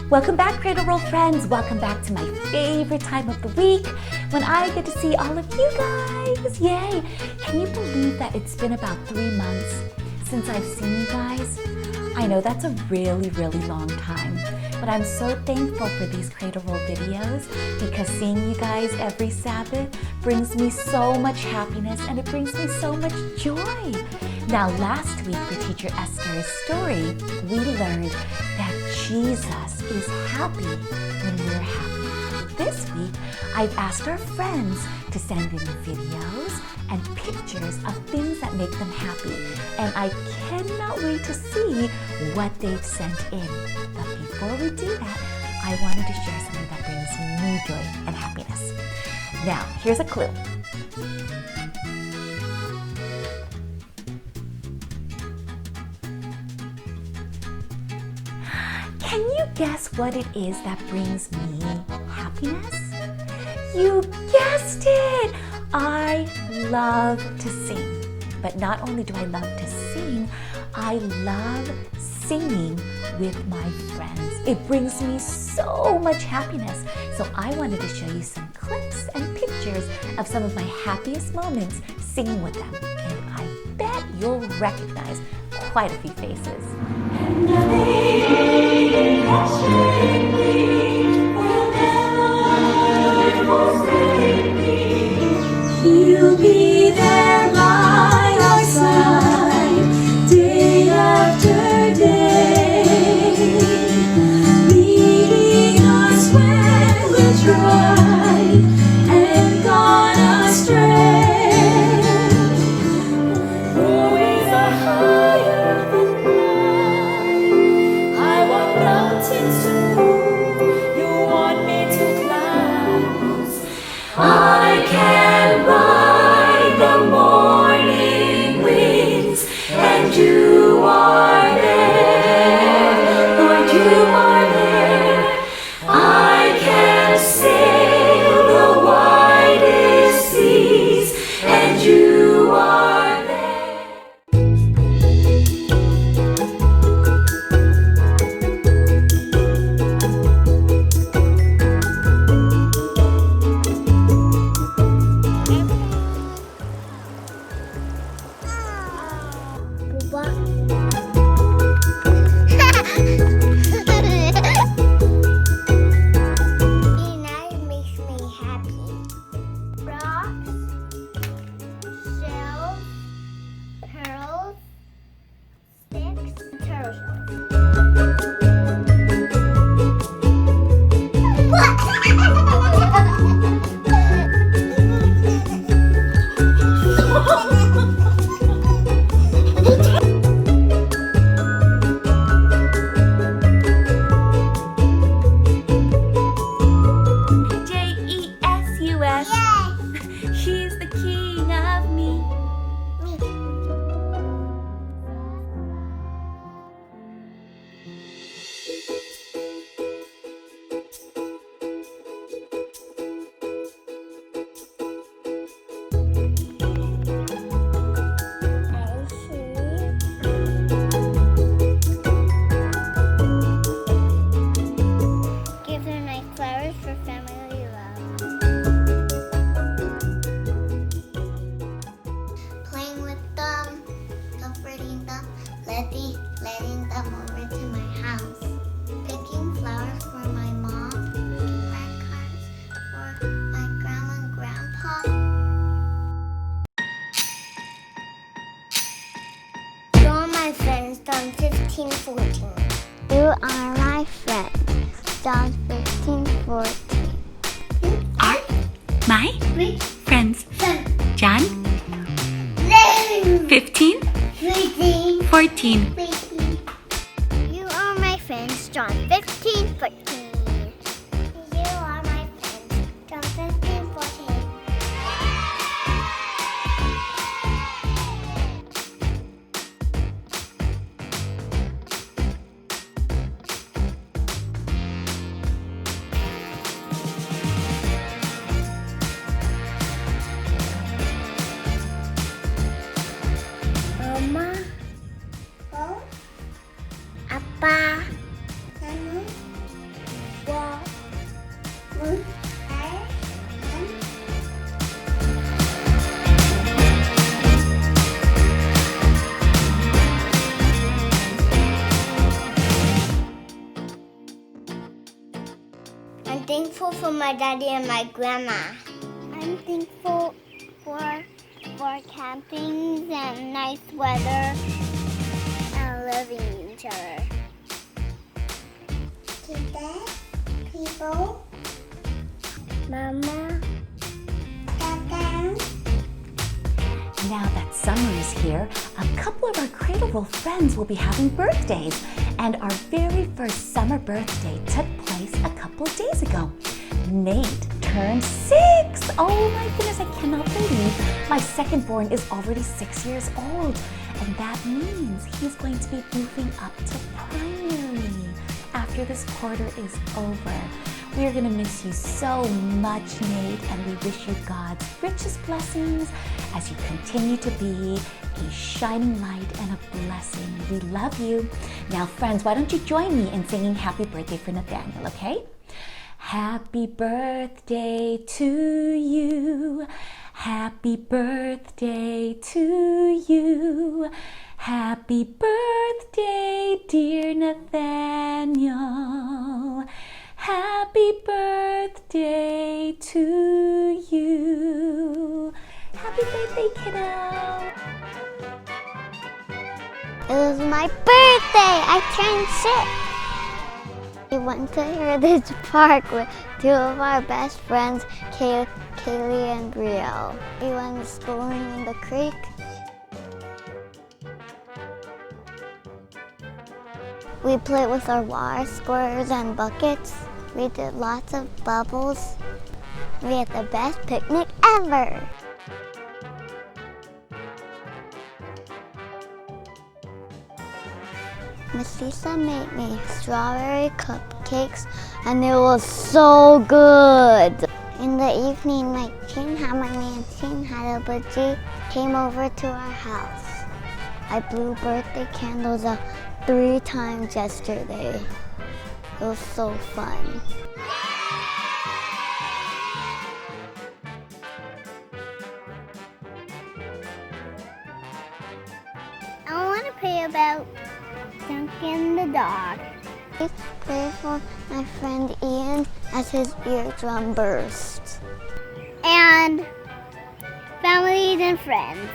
Welcome back, Cradle Roll friends. Welcome back to my favorite time of the week when I get to see all of you guys. Yay! Can you believe that it's been about 3 months since I've seen you guys? I know that's a really, really long time, but I'm so thankful for these Cradle Roll videos because seeing you guys every Sabbath brings me so much happiness and it brings me so much joy. Now, last week for Teacher Esther's story, we learned that Jesus is happy when we're happy. This week, I've asked our friends to send in videos and pictures of things that make them happy, and I cannot wait to see what they've sent in. But before we do that, I wanted to share something that brings me joy and happiness. Now, here's a clue. Can you guess what it is that brings me happiness? You guessed it! I love to sing. But not only do I love to sing, I love singing with my friends. It brings me so much happiness. So I wanted to show you some clips and pictures of some of my happiest moments singing with them. And I bet you'll recognize quite a few faces. He'll be there by our side, day after day, leading us when we're tried and gone astray. Always are higher than I want mountains to move, you want me to climb. I can ride the morning winds, and you are there, Lord, you are there. I can sail the widest seas, and you are there. Being nice makes me happy. Rocks, shells, pearls, sticks, turtle J-E-S-U-S. He's the king of me. Give her nice flowers for family love. Playing with them, comforting them, letting them over to my house. Picking flowers for my mom, red cards for my grandma and grandpa. You're my friends, John 15:14. You are my friend, John 15:14. You are My friends, John, 15, 14. You are my friends, John 15:14. You are my friends, John 15:14. Mama, oh. Ba. Sanu. Wa. Mun. Hai. I'm thankful for my daddy and my grandma. I'm thankful for camping and nice weather and loving each other. Today, people, Mama, Dada. Now that summer is here, a couple of our Cradle Roll friends will be having birthdays. And our very first summer birthday took place a couple of days ago. Nate turned 6. Oh my goodness, I cannot believe my second born is already 6 years old. And that means he's going to be moving up to primary after this quarter is over. We are going to miss you so much, Nate, and we wish you God's richest blessings as you continue to be a shining light and a blessing. We love you. Now, friends, why don't you join me in singing happy birthday for Nathaniel, okay? Happy birthday to you. Happy birthday to you. Happy birthday, dear Nathaniel. Happy birthday to you. Happy birthday, kiddo. It was my birthday. I turned 6. We went to Heritage Park with 2 of our best friends, Kaylee and Brielle. We went exploring in the creek. We played with our water squirters and buckets. We did lots of bubbles. We had the best picnic ever. Miss Lisa made me strawberry cupcakes and it was so good. In the evening, my Teen Hamani and Teen Hadabaji came over to our house. I blew birthday candles out 3 times yesterday. It was so fun. I want to pray about Duncan the dog. Please pray for my friend Ian as his eardrum bursts. And families and friends.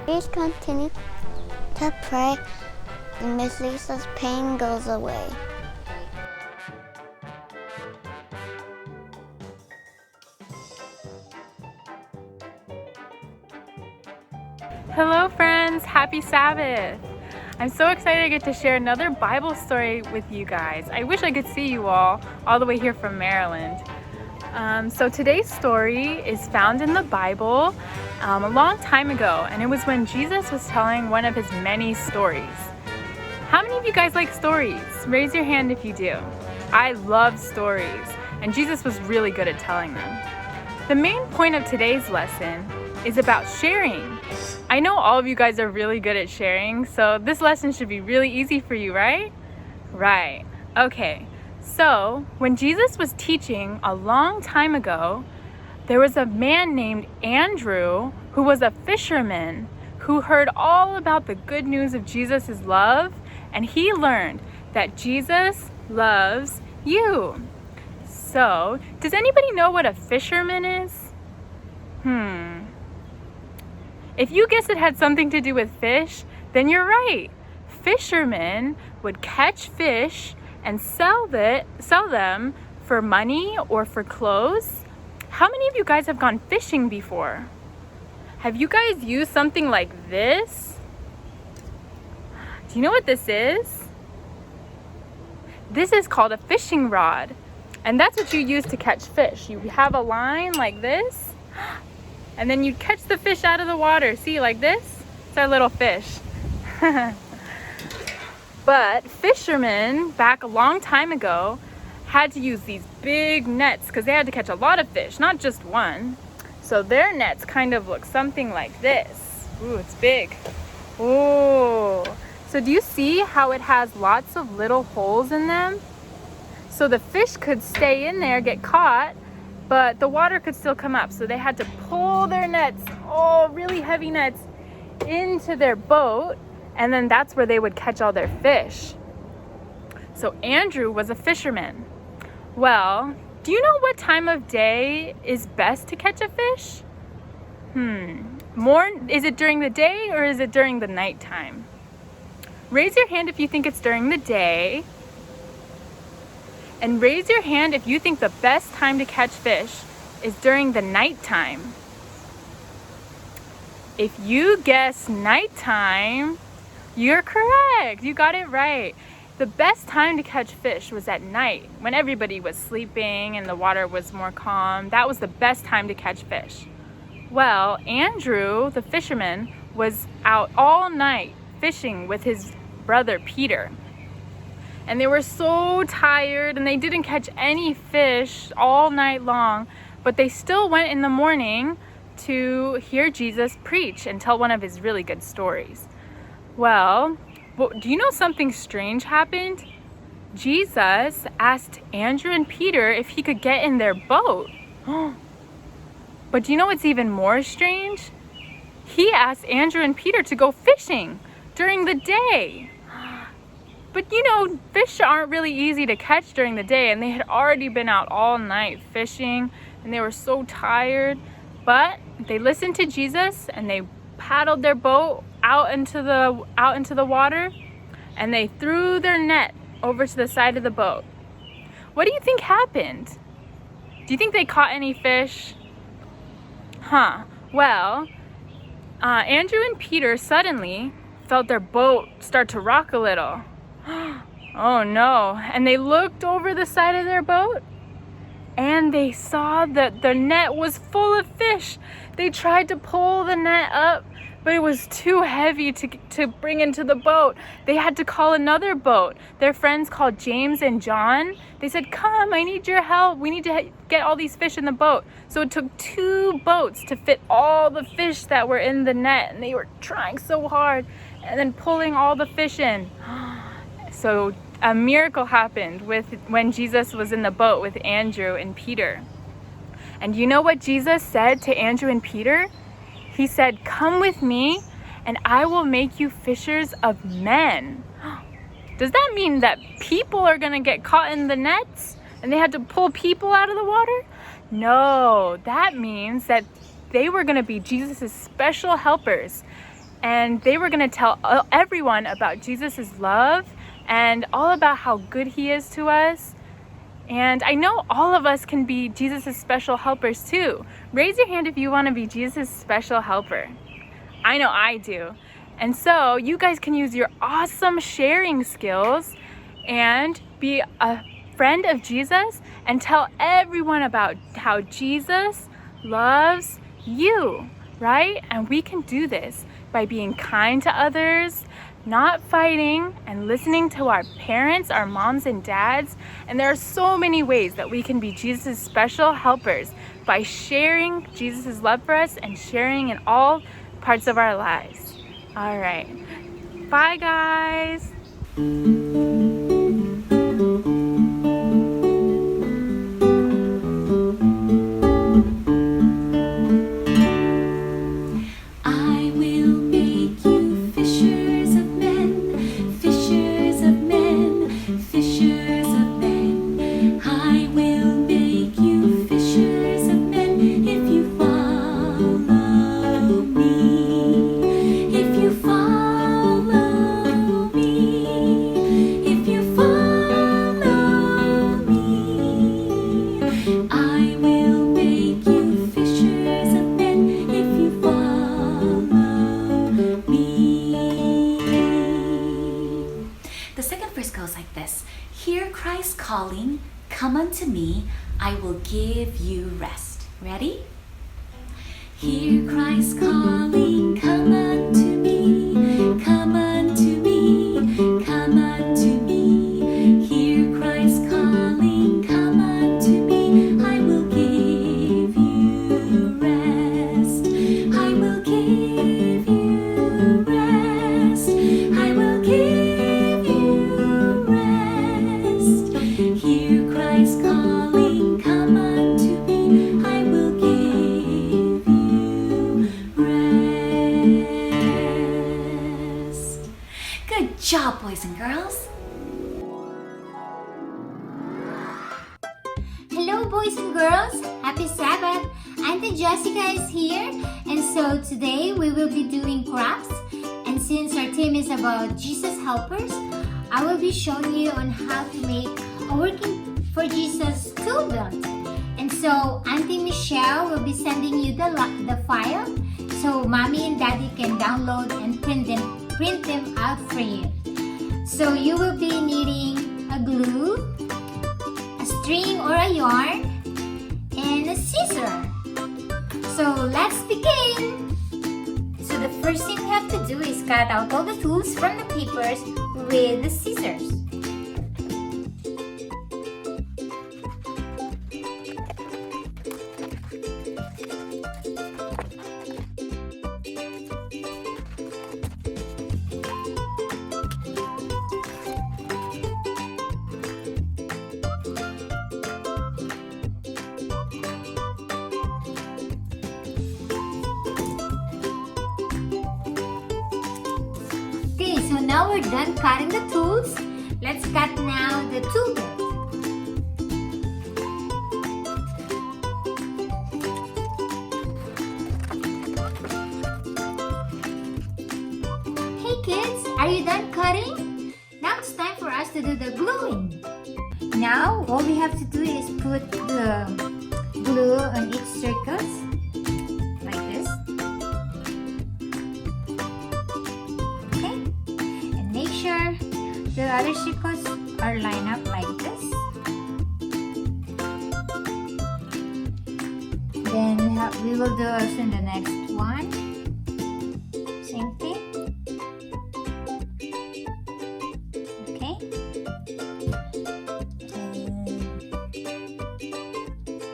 Please continue to pray and Miss Lisa's pain goes away. Hello friends, happy Sabbath! I'm so excited to get to share another Bible story with you guys. I wish I could see you all the way here from Maryland. So today's story is found in the Bible a long time ago, and it was when Jesus was telling one of his many stories. How many of you guys like stories? Raise your hand if you do. I love stories, and Jesus was really good at telling them. The main point of today's lesson is about sharing. I know all of you guys are really good at sharing, so this lesson should be really easy for you, right? Right. Okay. So, when Jesus was teaching a long time ago, there was a man named Andrew who was a fisherman who heard all about the good news of Jesus' love, and he learned that Jesus loves you. So, does anybody know what a fisherman is? If you guessed it had something to do with fish, then you're right. Fishermen would catch fish and sell them for money or for clothes. How many of you guys have gone fishing before? Have you guys used something like this? Do you know what this is? This is called a fishing rod. And that's what you use to catch fish. You have a line like this, and then you catch the fish out of the water. See, like this? It's our little fish. But fishermen back a long time ago had to use these big nets because they had to catch a lot of fish, not just one. So their nets kind of look something like this. Ooh, it's big. Ooh. So do you see how it has lots of little holes in them? So the fish could stay in there, get caught, but the water could still come up. So they had to pull their nets, really heavy nets, into their boat, and then that's where they would catch all their fish. So Andrew was a fisherman. Well, do you know what time of day is best to catch a fish? Is it during the day or is it during the nighttime? Raise your hand if you think it's during the day. And raise your hand if you think the best time to catch fish is during the nighttime. If you guess nighttime, you're correct. You got it right. The best time to catch fish was at night, when everybody was sleeping and the water was more calm. That was the best time to catch fish. Well, Andrew, the fisherman, was out all night fishing with his brother Peter. And they were so tired and they didn't catch any fish all night long, but they still went in the morning to hear Jesus preach and tell one of his really good stories. Well, do you know something strange happened? Jesus asked Andrew and Peter if he could get in their boat. But do you know what's even more strange? He asked Andrew and Peter to go fishing during the day. But you know, fish aren't really easy to catch during the day, and they had already been out all night fishing and they were so tired. But they listened to Jesus and they paddled their boat out into the water, and they threw their net over to the side of the boat. What do you think happened? Do you think they caught any fish? Well, Andrew and Peter suddenly felt their boat start to rock a little. Oh no. And they looked over the side of their boat and they saw that the net was full of fish. They tried to pull the net up, but it was too heavy to bring into the boat. They had to call another boat. Their friends called James and John. They said, "Come, I need your help. We need to get all these fish in the boat." So it took 2 boats to fit all the fish that were in the net, and they were trying so hard and then pulling all the fish in. So a miracle happened when Jesus was in the boat with Andrew and Peter. And you know what Jesus said to Andrew and Peter? He said, "Come with me and I will make you fishers of men." Does that mean that people are going to get caught in the nets and they had to pull people out of the water? No, that means that they were going to be Jesus' special helpers, and they were going to tell everyone about Jesus' love and all about how good he is to us. And I know all of us can be Jesus' special helpers too. Raise your hand if you want to be Jesus' special helper. I know I do. And so you guys can use your awesome sharing skills and be a friend of Jesus and tell everyone about how Jesus loves you, right? And we can do this by being kind to others, not fighting, and listening to our parents, our moms and dads. And there are so many ways that we can be Jesus' special helpers by sharing Jesus' love for us and sharing in all parts of our lives. All right. Bye, guys. I will make you fishers of men, fishers of men, fishers of men. I will make you fishers of men if you follow me. If you follow me. If you follow me. I will make you fishers of men if you follow me. The second verse goes like this. Hear Christ calling, come unto me, I will give you rest. Ready? Hear Christ calling, come unto me, come unto me, come unto me. Hear Christ calling, come unto me, I will give you rest. I will give you rest. I will give job, boys and girls. Hello boys and girls, happy Sabbath. Auntie Jessica is here, and so today we will be doing crafts. And since our theme is about Jesus helpers, I will be showing you on how to make a working for Jesus tool belt. And so Auntie Michelle will be sending you the file so mommy and daddy can download and print them out for you. So you will be needing a glue, a string or a yarn, and a scissor. So let's begin! So the first thing we have to do is cut out all the tools from the papers with the scissors. So now we're done cutting the tools. Let's cut now the tool belt. Hey kids, are you done cutting? Now it's time for us to do the gluing. Now all we have to do is put the glue on each circles like this. Make sure the other circles are lined up like this. Then we will do also in the next one. Same thing. Okay.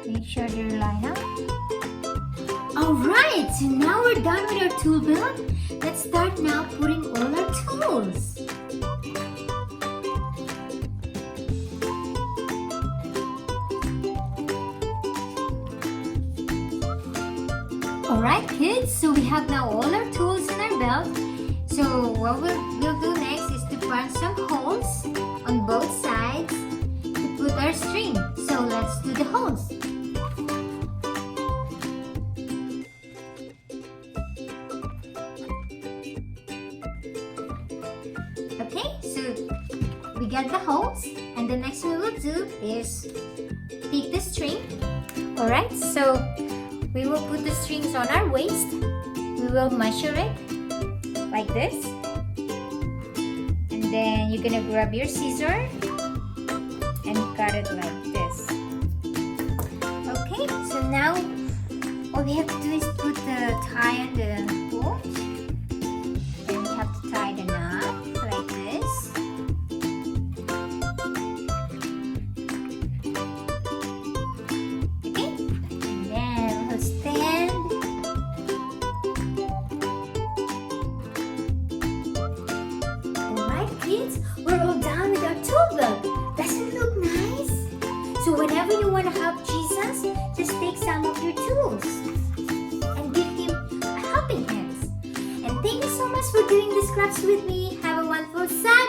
And make sure they're lined up. Alright, so now we're done with our tool belt. Let's start now putting all our tools. Alright kids, so we have now all our tools in our belt. So what we'll do next is to punch some holes on both sides to put our string. So let's do the holes. Okay, so we got the holes, and the next thing we will do is take the string. Alright, so we will put the strings on our waist. We will measure it like this. And then you're gonna grab your scissor and cut it like this. Okay, so now all we have to do is put the tie on the holes. Then we have to tie the knot like this. Okay, and then we'll stand. Alright kids, we're all done with our tool belt. Doesn't it look nice? So whenever you want to help Jesus, just take some of your tools and give him a helping hand. And thank you so much for doing these crafts with me. Have a wonderful Sabbath.